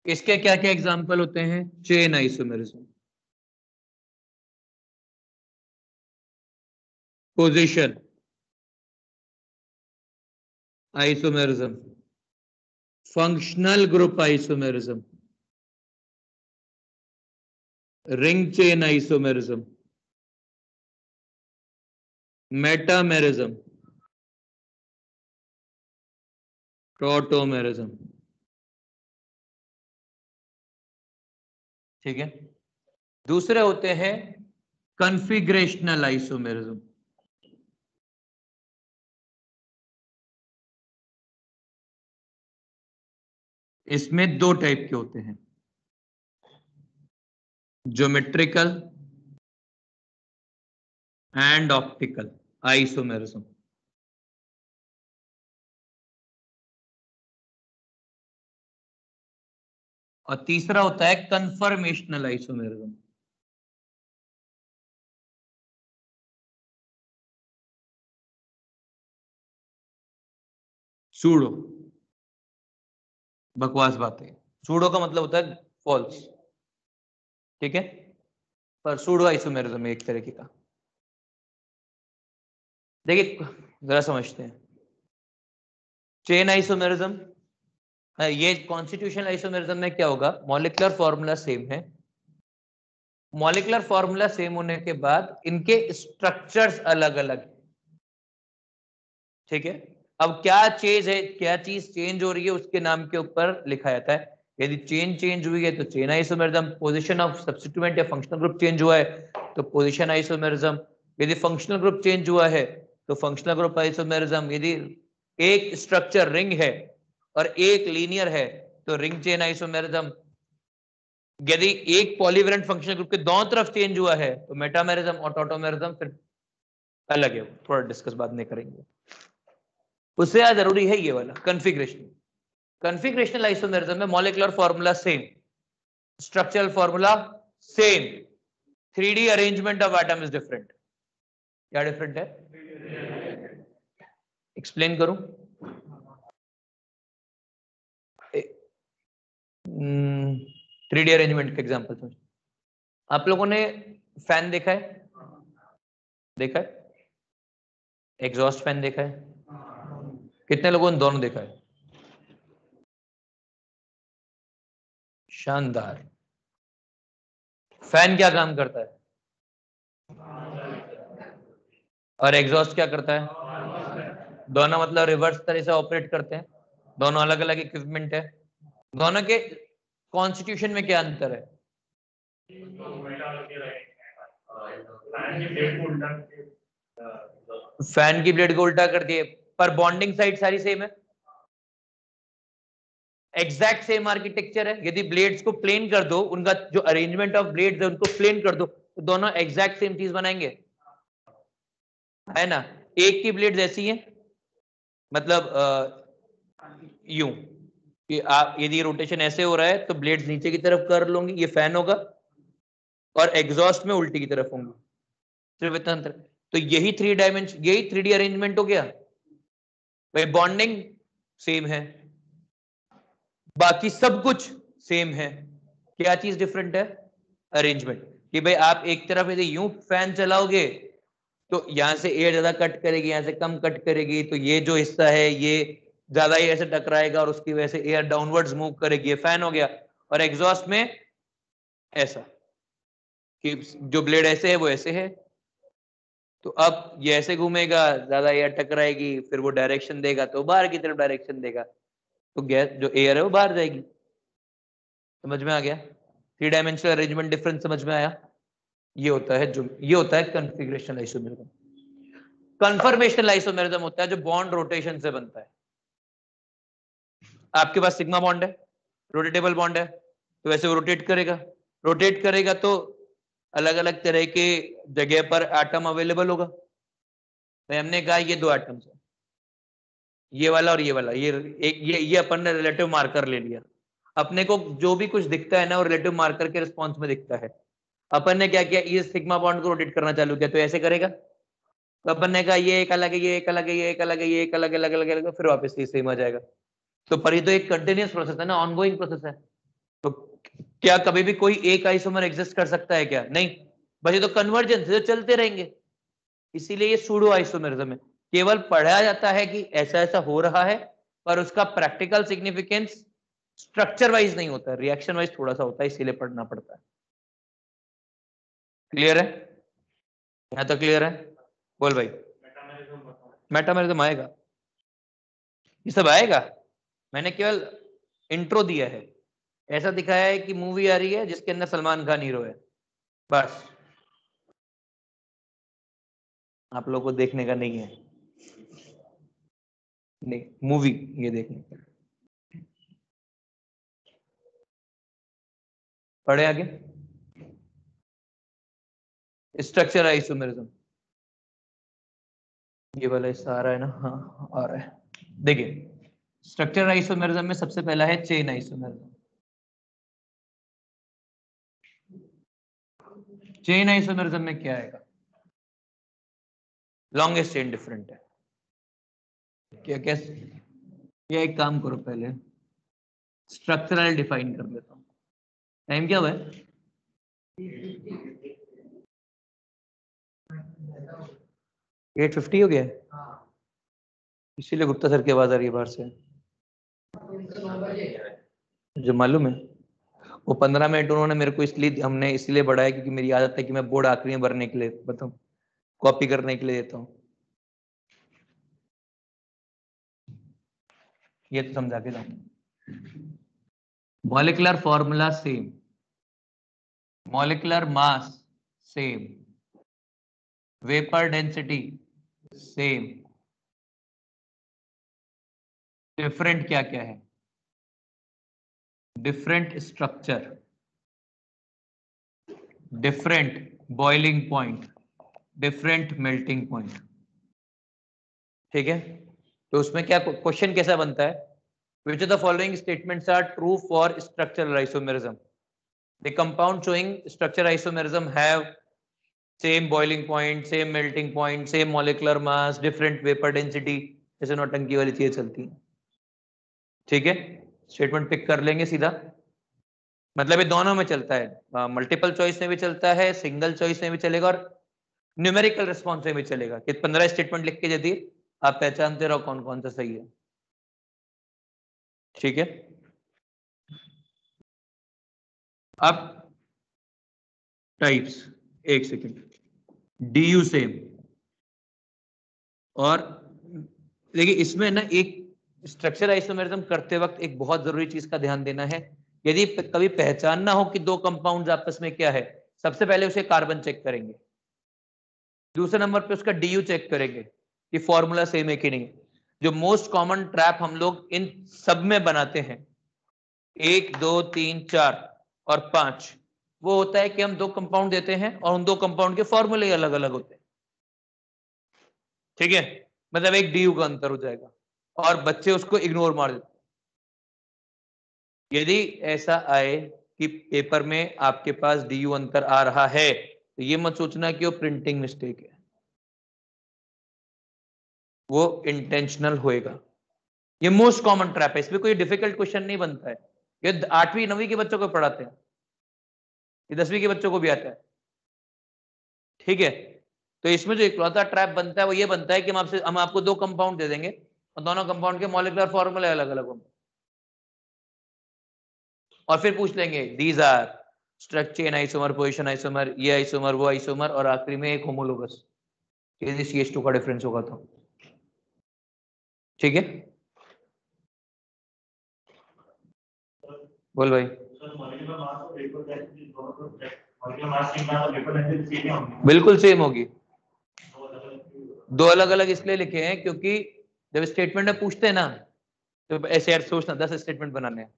इसके क्या क्या एग्जांपल होते हैं? Chain isomerism, position isomerism, functional group isomerism, ring chain isomerism, metamerism, tautomerism. ठीक है। दूसरे होते हैं कॉन्फ़िगरेशनल आइसोमेरिज्म। इसमें दो टाइप के होते हैं, ज्योमेट्रिकल एंड ऑप्टिकल आइसोमेरिज्म। और तीसरा होता है कन्फर्मेशनल आइसोमेरिज्म। सूडो, बकवास बात है। सूडो का मतलब होता है फॉल्स, ठीक है, पर सूडो आइसोमेरिज्म एक तरीके का। देखिए जरा समझते हैं। चेन आइसोमेरिज्म, ये कॉन्स्टिट्यूशनल आइसोमेरिज्म में क्या होगा? मॉलिक्यूलर फॉर्मूला सेम है, मॉलिक्यूलर फॉर्मूला सेम होने के बाद इनके स्ट्रक्चर्स अलग अलग, ठीक है। अब क्या चीज है, क्या चीज चेंज हो रही है उसके नाम के ऊपर लिखा जाता है। यदि चेन चेंज हुई है तो chain isomerism, position of substituent या फंक्शनल ग्रुप चेंज हुआ है तो पोजीशन आइसोमेरिज्म, यदि फंक्शनल ग्रुप चेंज हुआ है तो फंक्शनल ग्रुप आइसोमेरिज्म, यदि एक स्ट्रक्चर रिंग है और एक लीनियर है तो रिंग चेन आइसोमेरिज्म, यदि एक पॉलीवेलेंट फंक्शनल ग्रुप के दोनों तरफ चेंज हुआ है तो मेटामेरिज्म और टॉटोमेरिज्म फिर अलग है, थोड़ा डिस्कस बाद में करेंगे। उससे ज्यादा जरूरी है ये वाला कॉन्फ़िगरेशन। कॉन्फ़िगरेशनल आइसोमेरिज्म में molecular formula same, structural formula same, 3D arrangement of atom is different. क्या डिफरेंट है? एक्सप्लेन करूं? 3D अरेंजमेंट का एग्जांपल समझ। आप लोगों ने फैन देखा है? देखा है? एग्जॉस्ट फैन देखा है? कितने लोगों ने दोनों देखा है? शानदार। फैन क्या काम करता है और एग्जॉस्ट क्या करता है? दोनों मतलब रिवर्स तरह से ऑपरेट करते हैं, दोनों अलग अलग इक्विपमेंट है। दोनों के कॉन्स्टिट्यूशन में क्या अंतर है? फैन की ब्लेड को उल्टा कर दिए, पर बॉन्डिंग साइड सारी सेम है, एग्जैक्ट सेम आर्किटेक्चर है। यदि ब्लेड्स को प्लेन कर दो, उनका जो अरेंजमेंट ऑफ ब्लेड्स है उनको प्लेन कर दो तो दोनों एग्जैक्ट सेम चीज बनाएंगे, है ना। एक की ब्लेड्स ऐसी है, मतलब यूं कि आप यदि रोटेशन ऐसे हो रहा है तो ब्लेड्स नीचे की तरफ कर लोगे, ये फैन होगा, और एग्जॉस्ट में उल्टी की तरफ होंगे, सिर्फ इतना अंतर। तो यही 3D अरेंजमेंट हो गया भाई। बॉन्डिंग सेम है, बाकी सब कुछ सेम है, क्या चीज डिफरेंट है? अरेंजमेंट। कि भाई आप एक तरफ यदि यूं फैन चलाओगे तो यहां से एयर ज्यादा कट करेगी, यहां से कम कट करेगी, तो ये जो हिस्सा है ये ज्यादा एयर से टकराएगा और उसकी वजह से एयर डाउनवर्ड्स मूव करेगी, ये फैन हो गया। और एग्जॉस्ट में ऐसा कि जो ब्लेड ऐसे है वो ऐसे है, तो अब ये ऐसे घूमेगा, ज्यादा एयर टकराएगी, फिर वो डायरेक्शन देगा तो बाहर की तरफ डायरेक्शन देगा, तो गैस जो एयर है वो बाहर जाएगी। समझ में आ गया? 3 डायमेंशनल अरेंजमेंट डिफरेंस समझ में आया? ये होता है कॉन्फ़िगरेशनल आइसोमेरिज्म। कन्फर्मेशनल आइसोमेरिज्म होता है जो बॉन्ड रोटेशन से बनता है। आपके पास सिग्मा बॉन्ड है, रोटेटेबल बॉन्ड है, तो वैसे वो रोटेट करेगा तो अलग अलग तरह के जगह पर एटम अवेलेबल होगा, तो हमने कहा ये दो एटम्स है, ये वाला और ये वाला, ये अपन ने रिलेटिव मार्कर ले लिया। अपने को जो भी कुछ दिखता है ना वो रिलेटिव मार्कर के रिस्पॉन्स में दिखता है। अपन ने क्या किया, इस सिग्मा बॉन्ड को रोटेट करना चालू किया, तो ऐसे करेगा। तो अपन ने कहा ये एक अलग है, ये एक अलग है, ये एक अलग है, ये एक अलग अलग अलग अलग, फिर वापस ये सेम आ जाएगा। तो पर ये तो एक कंटिन्यूअस प्रोसेस है ना, ऑनगोइंग प्रोसेस है। तो क्या कभी भी कोई एक आइसोमर एग्जिस्ट कर सकता है क्या? नहीं, बस ये तो कन्वर्जेंस है, चलते रहेंगे। इसीलिए ये सूडो आइसोमेरिज्म है। केवल पढ़ा जाता है कि ऐसा ऐसा हो रहा है, पर उसका प्रैक्टिकल सिग्निफिकेंस स्ट्रक्चर वाइज नहीं होता, रिएक्शन वाइज थोड़ा सा होता है, इसीलिए पढ़ना पड़ता है। क्लियर है? यहां तक क्लियर है? बोल भाई। मेटामेरिज्म आएगा, ये सब आएगा। मैंने केवल इंट्रो दिया है, ऐसा दिखाया है कि मूवी आ रही है जिसके अंदर सलमान खान हीरो है, बस। आप लोगों को देखने का नहीं है, नहीं मूवी ये देखने का। पढ़े आगे। स्ट्रक्चर आइसोमेरिज्म, ये वाला हिस्सा आ रहा है ना? हाँ आ रहा है। देखिए स्ट्रक्चर आइसोमेरिज्म में सबसे पहला है चेन आइसोमेरिज्म। चेन आइसोमेरिज्म में क्या आएगा? लॉन्गेस्ट चेन डिफरेंट है। क्या कैसे? ये एक काम करो, पहले स्ट्रक्चरल डिफाइन कर लेता हूँ। टाइम क्या हुआ है? 8:50 हो गया है, इसीलिए गुप्ता सर की आवाज आ रही है बाहर से, जो मालूम है। वो 15 मिनट उन्होंने मेरे को इसलिए, हमने इसलिए बढ़ाया क्योंकि मेरी आदत है कि मैं बोर्ड आखिरी में भरने के लिए, बताऊं, कॉपी करने के लिए देता हूँ। ये तो समझा के जाऊँ। Molecular formula same, molecular mass same, vapour density same, different क्या क्या है? Different structure, different boiling point, different melting point. ठीक है, तो उसमें क्या क्वेश्चन कैसा बनता है? Which of the following statements are true for structural isomerism? The compound showing structural isomerism have same boiling point, same melting point, same molecular mass, different vapor density. जैसे नौटंकी वाली चीजें चलती हैं। ठीक है, स्टेटमेंट पिक कर लेंगे सीधा। मतलब ये दोनों में चलता है, मल्टीपल चॉइस में भी चलता है, सिंगल चॉइस में भी चलेगा, और न्यूमेरिकल रिस्पॉन्स में भी चलेगा। कि 15 स्टेटमेंट लिख के यदि आप पहचानते रहो कौन कौन सा सही है। ठीक है, अब टाइप्स, एक सेकेंड, डी सेम। और देखिए इसमें ना एक स्ट्रक्चर आइसोमेरिज्म करते वक्त एक बहुत जरूरी चीज का ध्यान देना है। यदि कभी पहचानना हो कि दो कंपाउंड्स आपस में क्या है, सबसे पहले उसे कार्बन चेक करेंगे, दूसरे नंबर पे उसका डीयू चेक करेंगे कि फॉर्मूला सेम है कि नहीं। जो मोस्ट कॉमन ट्रैप हम लोग इन सब में बनाते हैं, 1 2 3 4 और 5, वो होता है कि हम दो कंपाउंड देते हैं और उन दो कंपाउंड के फॉर्मूले अलग अलग होते हैं। ठीक है, मतलब एक डीयू का अंतर हो जाएगा और बच्चे उसको इग्नोर मार देते। यदि ऐसा आए कि पेपर में आपके पास डीयू अंतर आ रहा है, तो ये मत सोचना कि वो प्रिंटिंग मिस्टेक है, वो इंटेंशनल होएगा। ये मोस्ट कॉमन ट्रैप है, इसमें कोई डिफिकल्ट क्वेश्चन नहीं बनता है। ये 8वीं 9वीं के बच्चों को पढ़ाते हैं, ये 10वीं के बच्चों को भी आता है। ठीक है, तो इसमें जो इकलौता ट्रैप बनता है वो ये बनता है कि हम आपको दो कंपाउंड दे देंगे और दोनों कंपाउंड के मॉलिक्यूलर फॉर्मूले अलग अलग होंगे, और फिर पूछ लेंगे these are structure, chain isomer, position isomer, ये आइसोमर, वो आइसोमर, और आखिरी में एक होमोलोगस, यदि CH2 का डिफरेंस होगा तो। ठीक है, बोल भाई। बिल्कुल सेम होगी। दो अलग अलग इसलिए लिखे हैं क्योंकि जब स्टेटमेंट में पूछते हैं ना, तो ऐसे यार सोचना 10 स्टेटमेंट बनाने हैं,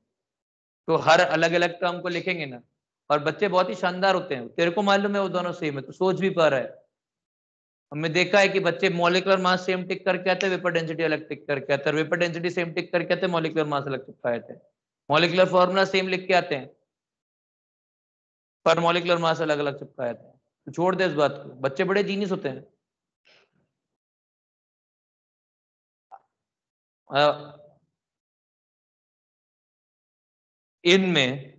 तो हर अलग अलग टर्म को लिखेंगे ना, और बच्चे बहुत ही शानदार होते हैं, तेरे को मालूम है वो दोनों सेम है, तो सोच भी पा रहा है। हमने देखा है कि बच्चे मॉलिक्यूलर मास सेम टिक करके आते हैं, वेपर डेंसिटी अलग टिक करके आते हैं, वेपर डेंसिटी सेम टिक करके आते हैं, मॉलिक्यूलर मास अलग चिपका आते हैं, मॉलिक्यूलर फॉर्मूला सेम लिख के आते हैं पर मॉलिक्यूलर मास अलग अलग चिपका आते हैं। तो छोड़ दे इस बात को, बच्चे बड़े जीनियस होते हैं। इनमें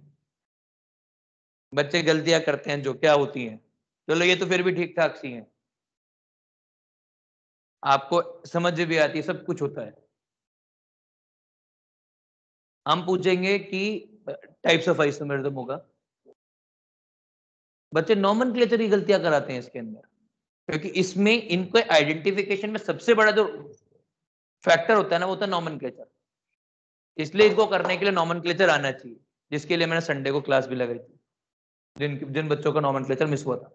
बच्चे गलतियां करते हैं जो क्या होती हैं, चलो ये तो फिर भी ठीक ठाक सी हैं, आपको समझ भी आती है, सब कुछ होता है। हम पूछेंगे कि टाइप्स ऑफ आइसोमेरिज्म होगा, बच्चे नॉमेनक्लेचर की गलतियां कराते हैं इसके अंदर, क्योंकि इसमें इनको आइडेंटिफिकेशन में सबसे बड़ा जो फैक्टर होता है ना, वो होता है नॉमेनक्लेचर। इसलिए इसको करने के लिए नॉमेनक्लेचर आना चाहिए, जिसके लिए मैंने संडे को क्लास भी लगाई थी, जिन बच्चों का नॉमेनक्लेचर मिस हुआ था।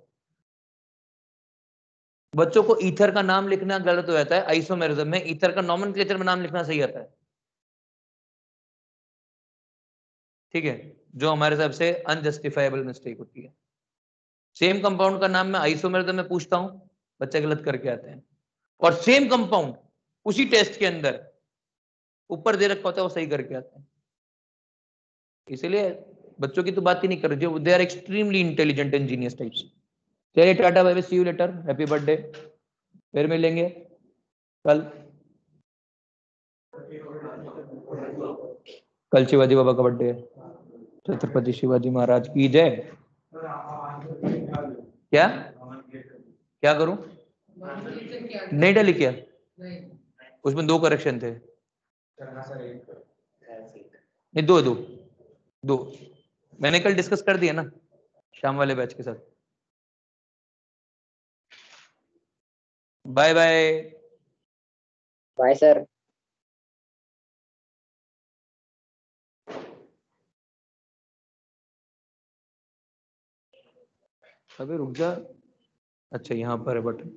बच्चों को ईथर का नाम लिखना गलत हो जाता है, आइसोमेरिज्म में ईथर का नॉमेनक्लेचर में नाम लिखना सही आता है, ठीक है, जो हमारे हिसाब से अनजस्टिफाइबल मिस्टेक होती है। सेम कंपाउंड का नाम मैं आइसोमेरिज्म में पूछता हूं, बच्चे गलत करके आते हैं, और सेम कंपाउंड उसी टेस्ट के अंदर ऊपर दे रखा होता है वो सही करके आते हैं। इसलिए बच्चों की तो बात ही नहीं कर रहे, जो they are extremely intelligent and genius types. चलिए tata bye bye, see you later, happy birthday, फिर मिलेंगे कल। कल शिवाजी बाबा का बर्थडे है, छत्रपति शिवाजी महाराज की जय। क्या क्या करूं? नहीं डाली क्या? उसमें 2 करेक्शन थे, नहीं 2 मैंने कल डिस्कस कर दिया ना शाम वाले बैच के साथ। Bye bye. Bye sir. अबे रुक जा, अच्छा यहाँ पर है बटन।